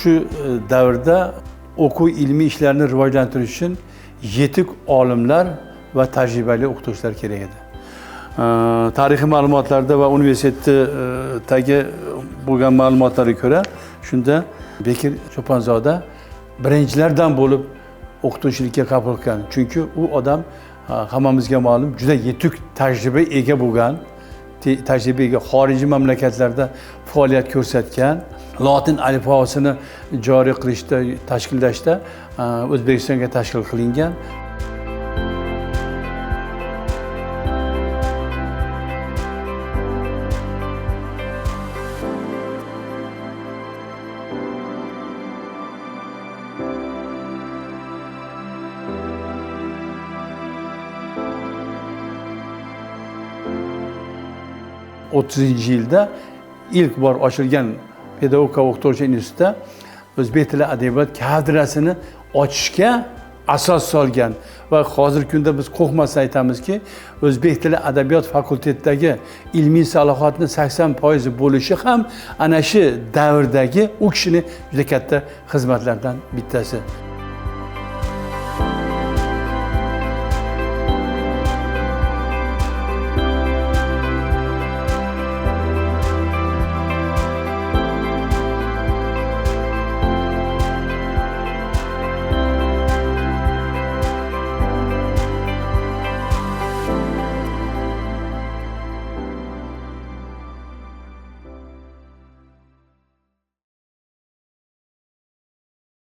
shu davrda o'quv ilmiy ishlarni rivojlantirish uchun yetuk olimlar va tajribali o'qituvchilar kerak edi. Tarixiy ma'lumotlarda va universitetdagi bo'lgan ma'lumotlarga ko'ra, shunda Bekir Cho'ponzoda birinchilardan bo'lib o'qituvchilikka qabul qilgan. Chunki u odam hammamizga ma'lum juda yetuk tajriba ega bo'lgan, tajribaga xorijiy mamlakatlarda faoliyat ko'rsatgan, lotin alifbosini joriy qilishda, tashkillashda O'zbekistonga tashkil qilingan. Yilda ilk bor ochilgan Pedagogika va o'qituvchi institutida o'zbek tili adabiyot kafedrasini ochishga asos solgan va hozirgi kunda biz qo'rqmasdan aytamizki, o'zbek tili adabiyot fakultetidagi ilmiy salohiyatning 80% bo'lishi ham ana shu davrdagi u kishining juda katta xizmatlaridan bittasi.